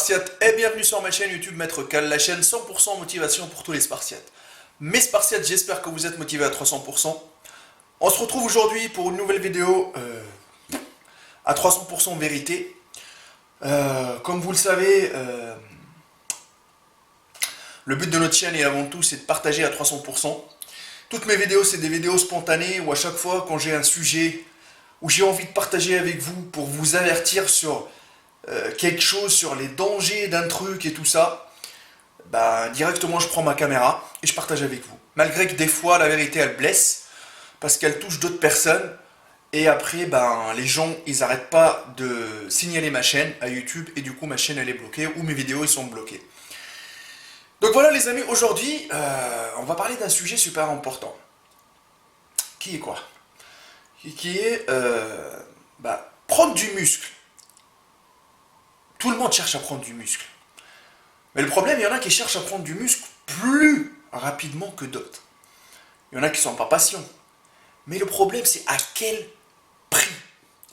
Spartiates et bienvenue sur ma chaîne YouTube Maître Cal, la chaîne 100% motivation pour tous les Spartiates. Mes Spartiates, j'espère que vous êtes motivés à 300%. On se retrouve aujourd'hui pour une nouvelle vidéo à 300% vérité. Comme vous le savez, le but de notre chaîne et avant tout c'est de partager à 300%. Toutes mes vidéos c'est des vidéos spontanées où à chaque fois quand j'ai un sujet où j'ai envie de partager avec vous pour vous avertir sur quelque chose, sur les dangers d'un truc et tout ça, bah, directement je prends ma caméra et je partage avec vous. Malgré que des fois la vérité elle blesse, parce qu'elle touche d'autres personnes, et après ben, les gens ils arrêtent pas de signaler ma chaîne à YouTube et du coup ma chaîne elle est bloquée ou mes vidéos ils sont bloquées. Donc voilà les amis, aujourd'hui on va parler d'un sujet super important. Qui est quoi? Qui est prendre du muscle. Tout le monde cherche à prendre du muscle. Mais le problème, il y en a qui cherchent à prendre du muscle plus rapidement que d'autres. Il y en a qui ne sont pas patients. Mais le problème, c'est à quel prix,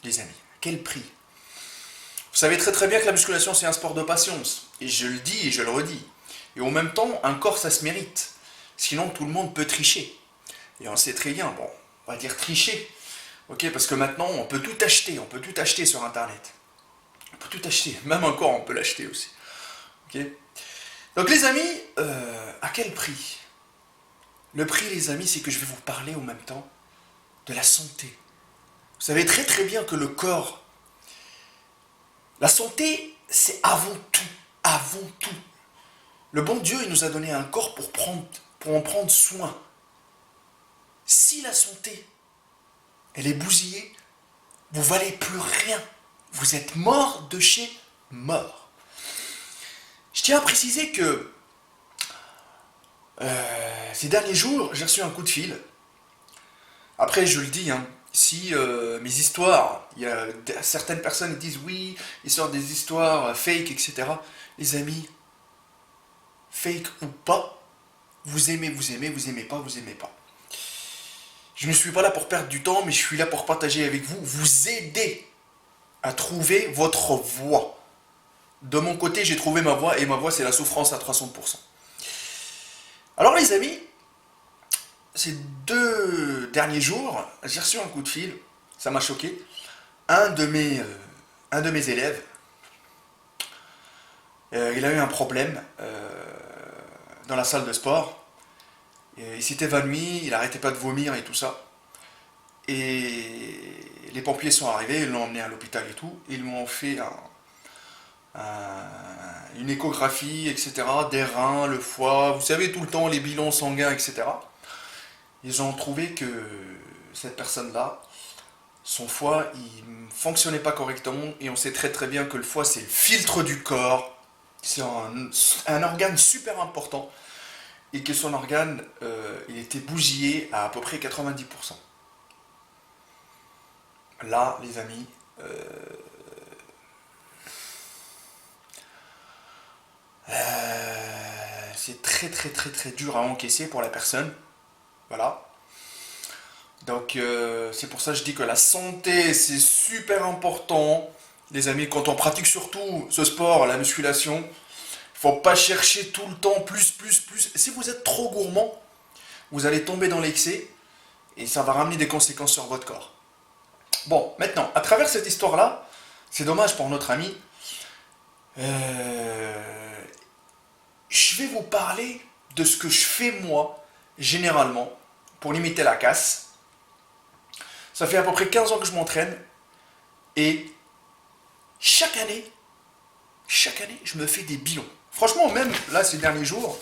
les amis? À quel prix? Vous savez très très bien que la musculation, c'est un sport de patience. Et je le dis et je le redis. Et en même temps, un corps, ça se mérite. Sinon, tout le monde peut tricher. Et on le sait très bien. Bon, on va dire tricher. Ok, parce que maintenant, on peut tout acheter. On peut tout acheter sur Internet. On peut tout acheter, même un corps on peut l'acheter aussi. Okay. Donc les amis, à quel prix? Le prix les amis, c'est que je vais vous parler en même temps de la santé. Vous savez très très bien que le corps, la santé c'est avant tout, avant tout. Le bon Dieu il nous a donné un corps pour en prendre soin. Si la santé, elle est bousillée, vous valez plus rien. Vous êtes mort de chez mort. Je tiens à préciser que ces derniers jours, j'ai reçu un coup de fil. Après, je le dis, hein, si mes histoires, il y a certaines personnes qui disent oui, ils sortent des histoires fake, etc. Les amis, fake ou pas, vous aimez, vous aimez, vous aimez pas, vous aimez pas. Je ne suis pas là pour perdre du temps, mais je suis là pour partager avec vous, vous aider à trouver votre voie. De mon côté, j'ai trouvé ma voie, et ma voie, c'est la souffrance à 300%. Alors les amis, ces 2 derniers jours, j'ai reçu un coup de fil, ça m'a choqué. Un de mes élèves, il a eu un problème dans la salle de sport. Il s'est évanoui, il n'arrêtait pas de vomir et tout ça. Et les pompiers sont arrivés, ils l'ont emmené à l'hôpital et tout. Ils m'ont fait une échographie, etc. Des reins, le foie, vous savez tout le temps les bilans sanguins, etc. Ils ont trouvé que cette personne-là, son foie, il ne fonctionnait pas correctement. Et on sait très très bien que le foie, c'est le filtre du corps. C'est un organe super important. Et que son organe, il était bousillé à peu près 90%. Là, les amis, c'est très très très très dur à encaisser pour la personne. Voilà. Donc c'est pour ça que je dis que la santé c'est super important. Les amis, quand on pratique surtout ce sport, la musculation, il ne faut pas chercher tout le temps plus. Si vous êtes trop gourmand, vous allez tomber dans l'excès et ça va ramener des conséquences sur votre corps. Bon, maintenant, à travers cette histoire-là, c'est dommage pour notre ami. Je vais vous parler de ce que je fais moi, généralement, pour limiter la casse. Ça fait à peu près 15 ans que je m'entraîne. Et chaque année, je me fais des bilans. Franchement, même là, ces derniers jours,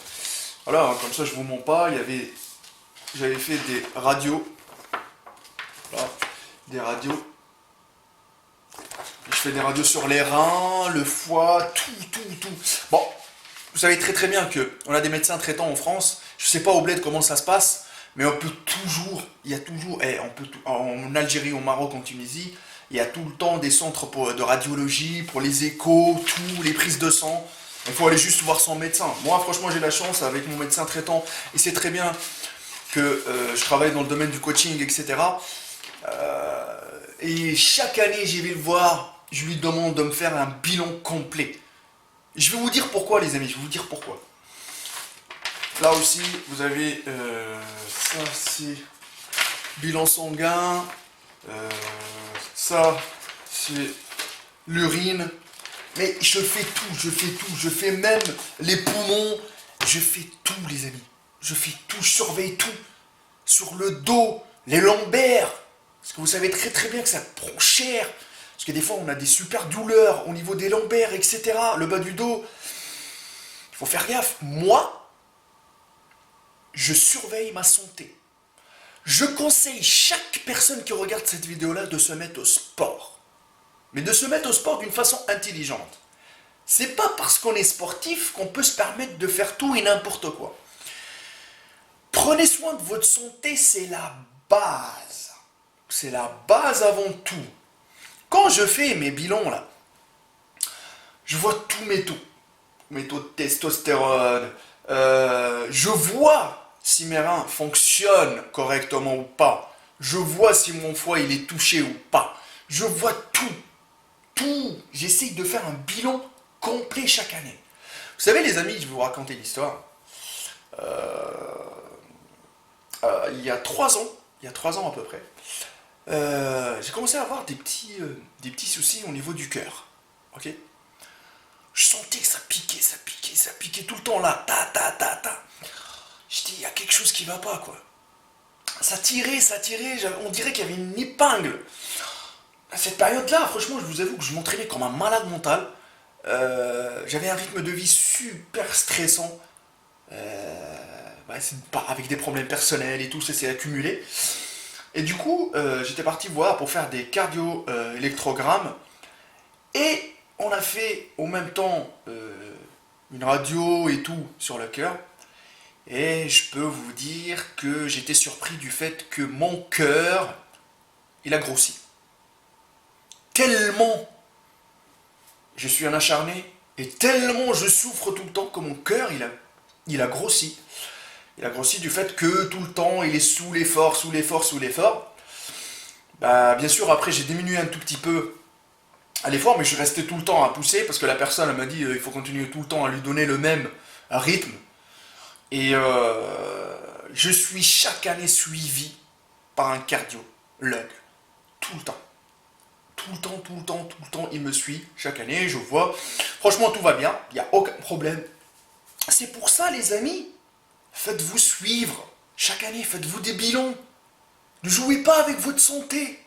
voilà, comme ça je vous mens pas, j'avais fait des radios. Voilà, des radios. Je fais des radios sur les reins, le foie, tout. Bon, vous savez très très bien qu'on a des médecins traitants en France. Je sais pas au bled comment ça se passe, mais on peut toujours, en Algérie, au Maroc, en Tunisie, il y a tout le temps des centres de radiologie, pour les échos, tout, les prises de sang. Il faut aller juste voir son médecin. Moi, franchement, j'ai la chance avec mon médecin traitant, et c'est très bien que je travaille dans le domaine du coaching, etc. Et chaque année, j'y vais le voir, je lui demande de me faire un bilan complet. Je vais vous dire pourquoi, les amis, je vais vous dire pourquoi. Là aussi, vous avez, ça c'est bilan sanguin, ça c'est l'urine, mais je fais tout, je fais même les poumons, je fais tout, les amis, je fais tout, je surveille tout, sur le dos, les lombaires, parce que vous savez très très bien que ça prend cher, parce que des fois on a des super douleurs au niveau des lombaires, etc., le bas du dos, il faut faire gaffe. Moi, je surveille ma santé. Je conseille chaque personne qui regarde cette vidéo-là de se mettre au sport. Mais de se mettre au sport d'une façon intelligente. C'est pas parce qu'on est sportif qu'on peut se permettre de faire tout et n'importe quoi. Prenez soin de votre santé, c'est la base. C'est la base avant tout. Quand je fais mes bilans là, je vois tous mes taux. Mes taux de testostérone. Je vois si mes reins fonctionnent correctement ou pas. Je vois si mon foie il est touché ou pas. Je vois tout. Tout. J'essaye de faire un bilan complet chaque année. Vous savez les amis, je vais vous raconter l'histoire. Il y a 3 ans, à peu près, j'ai commencé à avoir des petits soucis au niveau du cœur. Ok. Je sentais que ça piquait tout le temps là. Ta. Je dis, il y a quelque chose qui va pas, quoi. Ça tirait, on dirait qu'il y avait une épingle. À cette période-là, franchement, je vous avoue que je m'entraînais comme un malade mental. J'avais un rythme de vie super stressant. Avec des problèmes personnels et tout, ça s'est accumulé. Et du coup, j'étais parti voir pour faire des cardio-électrogrammes. Et on a fait en même temps une radio et tout sur le cœur. Et je peux vous dire que j'étais surpris du fait que mon cœur, il a grossi. Tellement je suis un acharné et tellement je souffre tout le temps que mon cœur, il a grossi. Il a grossi du fait que tout le temps, il est sous l'effort. Bah, bien sûr, après, j'ai diminué un tout petit peu à l'effort, mais je restais tout le temps à pousser parce que la personne elle m'a dit il faut continuer tout le temps à lui donner le même rythme. Et je suis chaque année suivi par un cardiologue. Tout le temps. Tout le temps, il me suit chaque année, je vois. Franchement, tout va bien, il n'y a aucun problème. C'est pour ça, les amis, faites-vous suivre. Chaque année, faites-vous des bilans. Ne jouez pas avec votre santé.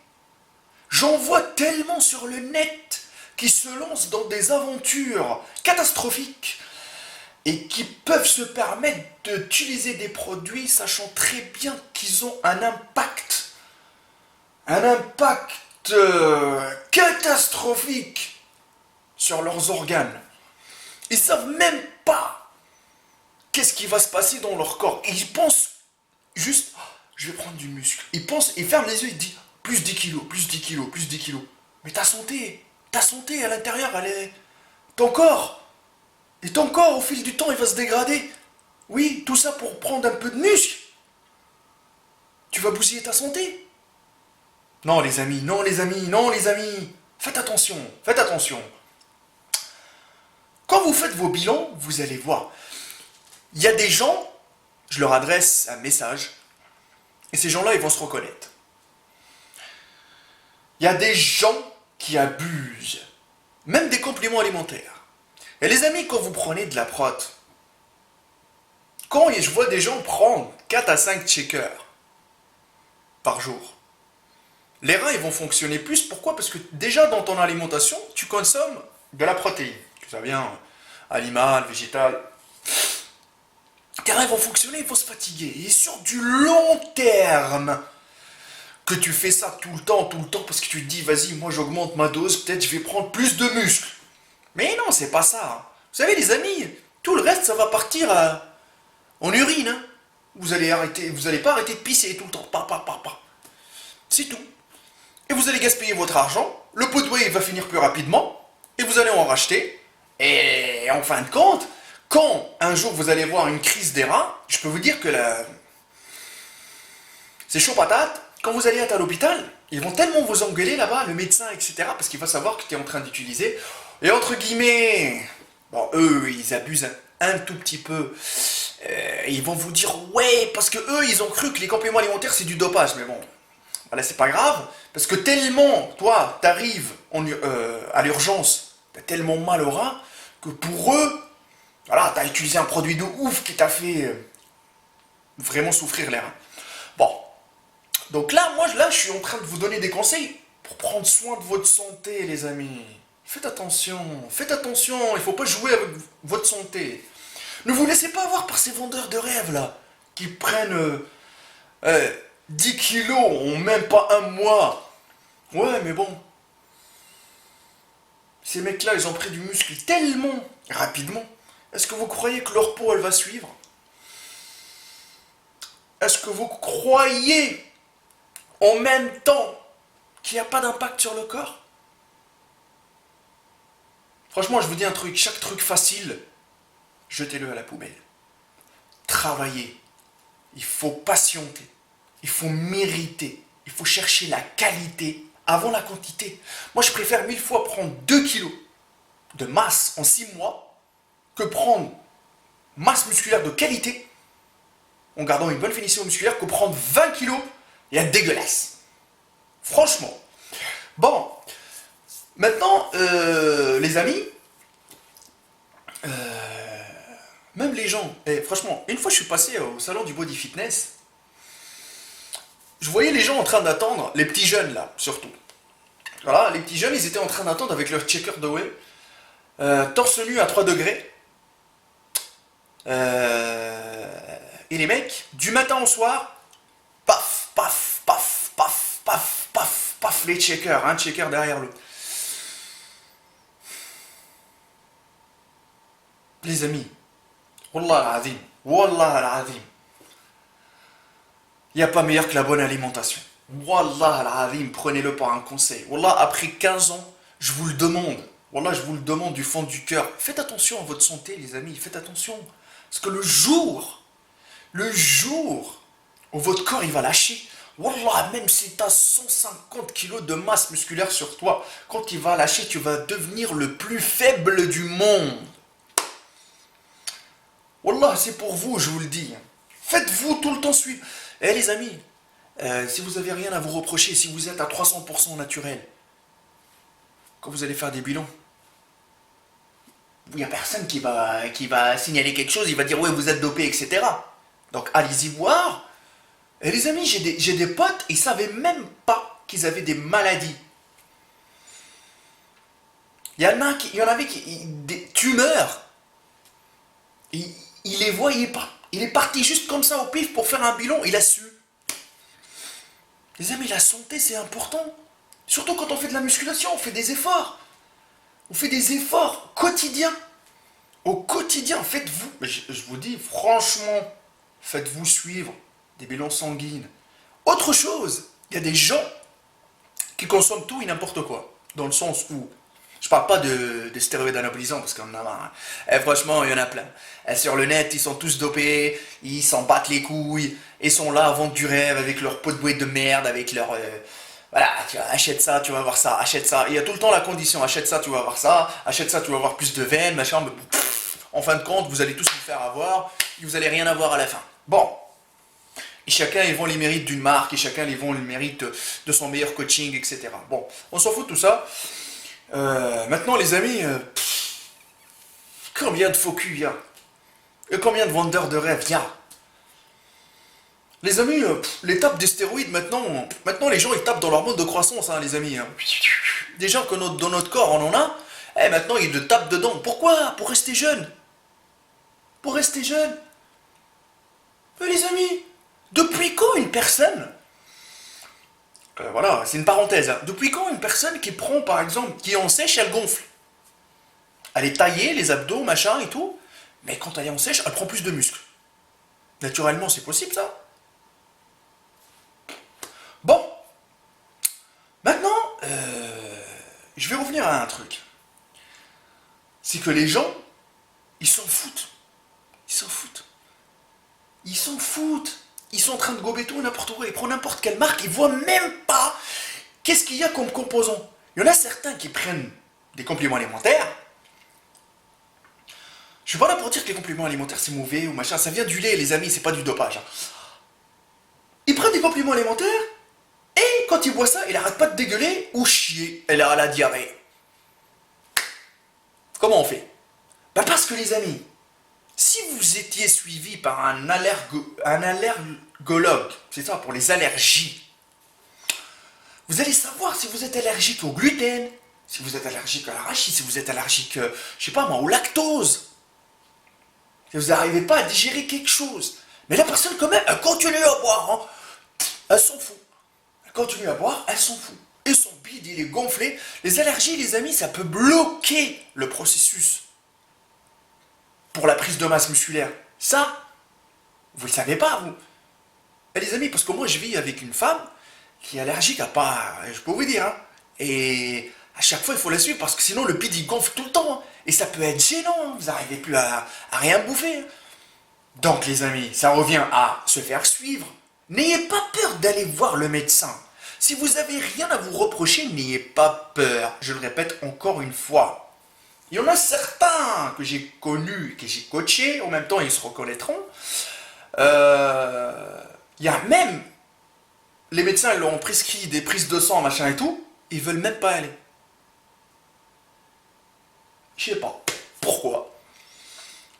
J'en vois tellement sur le net qui se lancent dans des aventures catastrophiques et qui peuvent se permettre d'utiliser des produits sachant très bien qu'ils ont un impact catastrophique sur leurs organes. Ils savent même pas qu'est-ce qui va se passer dans leur corps. Et ils pensent juste, oh, je vais prendre du muscle. Ils pensent, ils ferment les yeux, ils disent, plus 10 kilos, plus 10 kilos, plus 10 kilos. Mais ta santé à l'intérieur, elle est... Ton corps, et ton corps, au fil du temps, il va se dégrader. Oui, tout ça pour prendre un peu de muscle. Tu vas bousiller ta santé. Non les amis, non les amis. Faites attention. Quand vous faites vos bilans, vous allez voir. Il y a des gens, je leur adresse un message, et ces gens-là, ils vont se reconnaître. Il y a des gens qui abusent, même des compléments alimentaires. Et les amis, quand vous prenez de la prot, quand je vois des gens prendre 4 à 5 checkers par jour, les reins ils vont fonctionner plus. Pourquoi? Parce que déjà dans ton alimentation, tu consommes de la protéine. Que ça vient animal, végétal. Tes reins vont fonctionner, ils vont se fatiguer. Et sur du long terme, que tu fais ça tout le temps, parce que tu te dis, vas-y, moi j'augmente ma dose, peut-être je vais prendre plus de muscles. Mais non, c'est pas ça. Vous savez les amis, tout le reste ça va partir en urine. Hein. Vous allez pas arrêter de pisser tout le temps. C'est tout. Et vous allez gaspiller votre argent, le pot de whey va finir plus rapidement, et vous allez en racheter. Et en fin de compte, quand un jour vous allez voir une crise des reins, je peux vous dire que c'est chaud patate. Quand vous allez être à l'hôpital, ils vont tellement vous engueuler là-bas, le médecin, etc., parce qu'il va savoir que tu es en train d'utiliser. Et entre guillemets, Bon, eux, ils abusent un tout petit peu. Ils vont vous dire, ouais, parce que eux, ils ont cru que les compléments alimentaires, c'est du dopage. Mais bon, voilà, c'est pas grave. Parce que tellement, toi, t'arrives à l'urgence, t'as tellement mal au rein, que pour eux, voilà, t'as utilisé un produit de ouf qui t'a fait vraiment souffrir les reins. Bon, donc là, je suis en train de vous donner des conseils pour prendre soin de votre santé, les amis. Faites attention, il ne faut pas jouer avec votre santé. Ne vous laissez pas avoir par ces vendeurs de rêves là, qui prennent 10 kilos en même pas un mois. Ouais, mais bon, ces mecs-là, ils ont pris du muscle tellement rapidement. Est-ce que vous croyez que leur peau, elle va suivre? Est-ce que vous croyez en même temps qu'il n'y a pas d'impact sur le corps? Franchement, je vous dis un truc, chaque truc facile, jetez-le à la poubelle. Travaillez. Il faut patienter. Il faut mériter. Il faut chercher la qualité avant la quantité. Moi, je préfère 1000 fois prendre 2 kilos de masse en 6 mois que prendre masse musculaire de qualité en gardant une bonne finition musculaire que prendre 20 kilos et être dégueulasse. Franchement. Bon, maintenant, les amis, même les gens, et franchement, une fois je suis passé au salon du body fitness, je voyais les gens en train d'attendre, les petits jeunes là, surtout. Voilà, les petits jeunes, ils étaient en train d'attendre avec leur checker de whey, torse nu à 3 degrés. Et les mecs, du matin au soir, paf, paf, paf, paf, paf, paf, paf, les checkers, un checker derrière l'autre. Les amis, Wallah al-azim, Wallah al-azim, il n'y a pas meilleur que la bonne alimentation. Wallah al-azim, prenez-le par un conseil. Wallah, après 15 ans, je vous le demande. Wallah, je vous le demande du fond du cœur. Faites attention à votre santé, les amis, faites attention. Parce que le jour où votre corps il va lâcher, Wallah, même si tu as 150 kilos de masse musculaire sur toi, quand il va lâcher, tu vas devenir le plus faible du monde. Wallah, c'est pour vous, je vous le dis. Faites-vous tout le temps suivre. Eh les amis, si vous avez rien à vous reprocher, si vous êtes à 300% naturel, quand vous allez faire des bilans, il n'y a personne qui va signaler quelque chose, il va dire ouais vous êtes dopé, etc. Donc allez-y voir. Et les amis, j'ai des potes, ils ne savaient même pas qu'ils avaient des maladies. Il y en avait des tumeurs. Il les voyait pas. Il est parti juste comme ça au pif pour faire un bilan, il a su. Les amis, la santé c'est important. Surtout quand on fait de la musculation, on fait des efforts. On fait des efforts quotidiens. Au quotidien, faites-vous, je vous dis franchement, faites-vous suivre des bilans sanguines. Autre chose, il y a des gens qui consomment tout et n'importe quoi. Dans le sens où, je parle pas de stéroïdes anabolisants parce qu'on en a marre. Hein. Franchement, il y en a plein. Sur le net, ils sont tous dopés, ils s'en battent les couilles, ils sont là à vendre du rêve avec leur pot de bouée de merde, avec leur... voilà, tu vois, achète ça, tu vas avoir ça, achète ça. Il y a tout le temps la condition, achète ça, tu vas avoir ça, achète ça, tu vas avoir plus de veines, machin. Mais en fin de compte, vous allez tous vous faire avoir, et vous allez rien avoir à la fin. Bon. Et chacun, ils vont les mérites d'une marque, et chacun, ils vont les mérites de son meilleur coaching, etc. Bon, on s'en fout de tout ça. Maintenant, les amis, combien de faux culs il y a? Et combien de vendeurs de rêves il y a? Les amis, l'étape des stéroïdes, maintenant les gens ils tapent dans leur mode de croissance, hein, les amis. Hein. Des gens que dans notre corps on en a, maintenant ils te tapent dedans. Pourquoi? Pour rester jeune. Pour rester jeune. Mais les amis, depuis quand une personne, voilà, c'est une parenthèse, hein, depuis quand une personne qui prend par exemple, qui est en sèche, elle gonfle? Elle est taillée, les abdos, machin et tout, mais quand elle est en sèche, elle prend plus de muscles. Naturellement, c'est possible ça? Bon, maintenant, je vais revenir à un truc. C'est que les gens, ils s'en foutent. Ils s'en foutent. Ils s'en foutent. Ils sont en train de gober tout et n'importe quoi. Ils prennent n'importe quelle marque. Ils voient même pas qu'est-ce qu'il y a comme composants. Il y en a certains qui prennent des compléments alimentaires. Je suis pas là pour dire que les compléments alimentaires c'est mauvais ou machin, ça vient du lait les amis, c'est pas du dopage. Hein. Ils prennent des compléments alimentaires et quand ils boivent ça, il arrête pas de dégueuler ou chier. Elle a la diarrhée. Comment on fait? Bah parce que les amis, si vous étiez suivi par un allergologue, c'est ça pour les allergies, vous allez savoir si vous êtes allergique au gluten, si vous êtes allergique à l'arachide, si vous êtes allergique, je sais pas moi, au lactose. Si vous n'arrivez pas à digérer quelque chose. Mais la personne quand même, elle continue à boire. Hein. Elle s'en fout. Elle continue à boire, elle s'en fout. Et son bide, il est gonflé. Les allergies, les amis, ça peut bloquer le processus pour la prise de masse musculaire. Ça, vous le savez pas, vous. Et les amis, parce que moi, je vis avec une femme qui est allergique à pas... Je peux vous dire, hein. Et à chaque fois, il faut la suivre parce que sinon, le bide, il gonfle tout le temps. Hein. Et ça peut être gênant. Hein. Vous n'arrivez plus à rien bouffer. Hein. Donc, les amis, ça revient à se faire suivre. N'ayez pas peur d'aller voir le médecin. Si vous n'avez rien à vous reprocher, n'ayez pas peur. Je le répète encore une fois. Il y en a certains que j'ai connus, que j'ai coachés, en même temps ils se reconnaîtront. Il y a même, les médecins ils leur ont prescrit des prises de sang, machin et tout, ils veulent même pas aller. Je sais pas. Pourquoi?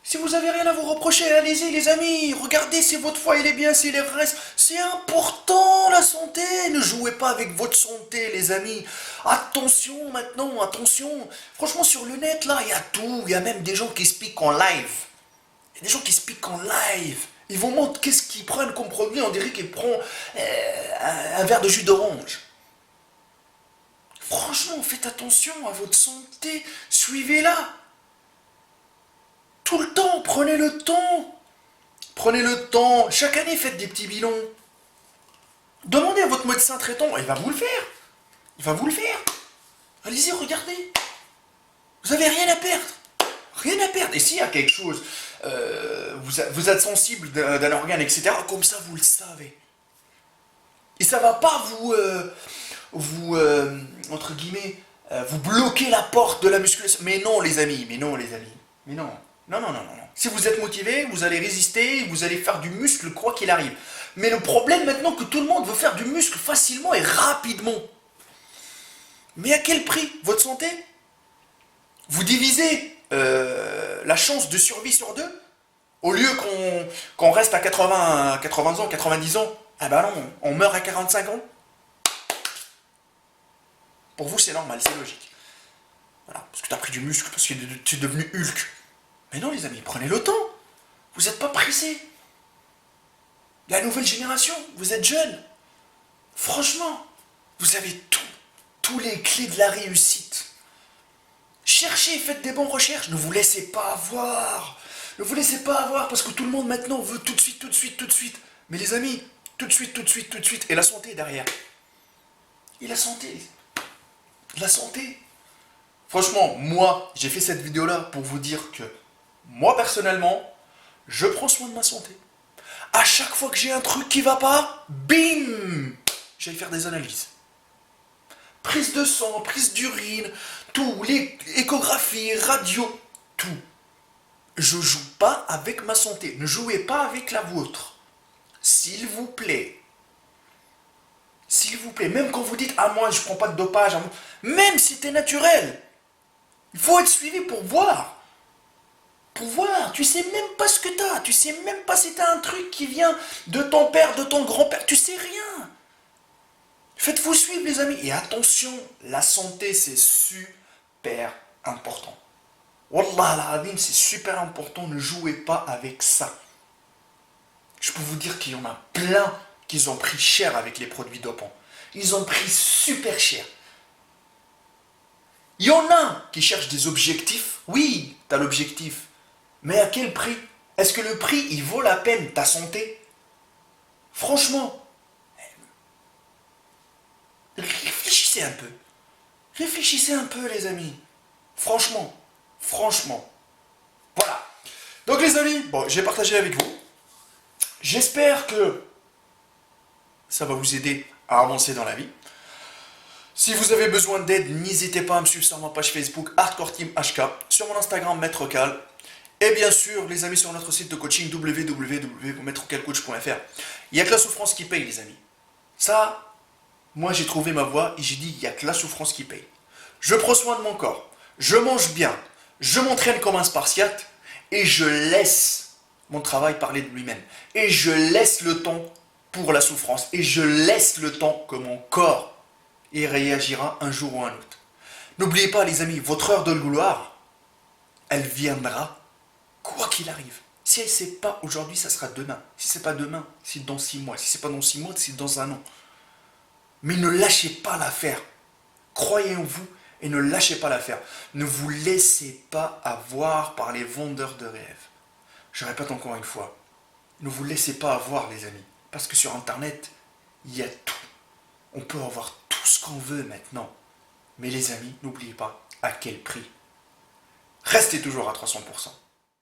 Si vous avez rien à vous reprocher, allez-y les amis, regardez si votre foie il est bien, s'il reste. C'est important la santé, ne jouez pas avec votre santé les amis. Attention maintenant, attention. Franchement sur le net là, il y a tout, il y a même des gens qui expliquent en live. Il y a des gens qui expliquent en live. Ils vous montrent qu'est-ce qu'ils prennent comme produit, on dirait qu'ils prennent un verre de jus d'orange. Franchement, faites attention à votre santé, suivez-la. Tout le temps, prenez le temps. Prenez le temps. Chaque année, faites des petits bilans. Demandez à votre médecin traitant, il va vous le faire. Il va vous le faire. Allez-y, regardez. Vous avez rien à perdre. Rien à perdre. Et s'il y a quelque chose, vous êtes sensible d'un organe, etc., comme ça, vous le savez. Et ça va pas entre guillemets, vous bloquer la porte de la musculation. Mais non, les amis. Mais non, les amis. Mais non. Non, non, non, non. Si vous êtes motivé, vous allez résister, vous allez faire du muscle quoi qu'il arrive. Mais le problème maintenant que tout le monde veut faire du muscle facilement et rapidement. Mais à quel prix? Votre santé? Vous divisez la chance de survie sur deux? Au lieu qu'on reste à 80 ans, 90 ans, ah ben non, on meurt à 45 ans. Pour vous, c'est normal, c'est logique. Voilà, parce que tu as pris du muscle, parce que tu es devenu Hulk. Mais non les amis, prenez le temps. Vous n'êtes pas pressés. La nouvelle génération, vous êtes jeunes. Franchement, vous avez tous les clés de la réussite. Cherchez, faites des bonnes recherches. Ne vous laissez pas avoir. Ne vous laissez pas avoir parce que tout le monde maintenant veut tout de suite, tout de suite, tout de suite. Mais les amis, tout de suite, tout de suite, tout de suite. Et la santé derrière. Et la santé. La santé. Franchement, moi, j'ai fait cette vidéo-là pour vous dire que moi, personnellement, je prends soin de ma santé. À chaque fois que j'ai un truc qui va pas, bim, j'aille faire des analyses. Prise de sang, prise d'urine, tout, les échographies, radio, tout. Je joue pas avec ma santé. Ne jouez pas avec la vôtre. S'il vous plaît. S'il vous plaît. Même quand vous dites, ah moi, je prends pas de dopage. Même si c'est naturel. Il faut être suivi pour voir. Pour voir, tu sais même pas ce que t'as, tu sais même pas si t'as un truc qui vient de ton père, de ton grand-père, tu sais rien. Faites-vous suivre les amis, et attention, la santé c'est super important. Wallah al-Azim, c'est super important, ne jouez pas avec ça. Je peux vous dire qu'il y en a plein qui ont pris cher avec les produits dopants. Ils ont pris super cher. Il y en a qui cherchent des objectifs, oui, t'as l'objectif. Mais à quel prix? Est-ce que le prix, il vaut la peine, ta santé? Franchement, réfléchissez un peu. Réfléchissez un peu, les amis. Franchement, franchement. Voilà. Donc, les amis, bon, j'ai partagé avec vous. J'espère que ça va vous aider à avancer dans la vie. Si vous avez besoin d'aide, n'hésitez pas à me suivre sur ma page Facebook Hardcore Team HK, sur mon Instagram Maître Cal. Et bien sûr, les amis, sur notre site de coaching www.maîtrequelcoach.fr, il n'y a que la souffrance qui paye, les amis. Ça, moi j'ai trouvé ma voie et j'ai dit, il n'y a que la souffrance qui paye. Je prends soin de mon corps, je mange bien, je m'entraîne comme un spartiate et je laisse mon travail parler de lui-même. Et je laisse le temps pour la souffrance et je laisse le temps que mon corps y réagira un jour ou un autre. N'oubliez pas, les amis, votre heure de gloire, elle viendra quoi qu'il arrive. Si elle ne sait pas aujourd'hui, ça sera demain. Si c'est pas demain, c'est dans 6 mois. Si c'est pas dans 6 mois, c'est dans un an. Mais ne lâchez pas l'affaire. Croyez en vous et ne lâchez pas l'affaire. Ne vous laissez pas avoir par les vendeurs de rêves. Je répète encore une fois, ne vous laissez pas avoir, les amis. Parce que sur Internet, il y a tout. On peut avoir tout ce qu'on veut maintenant. Mais les amis, n'oubliez pas à quel prix. Restez toujours à 300%.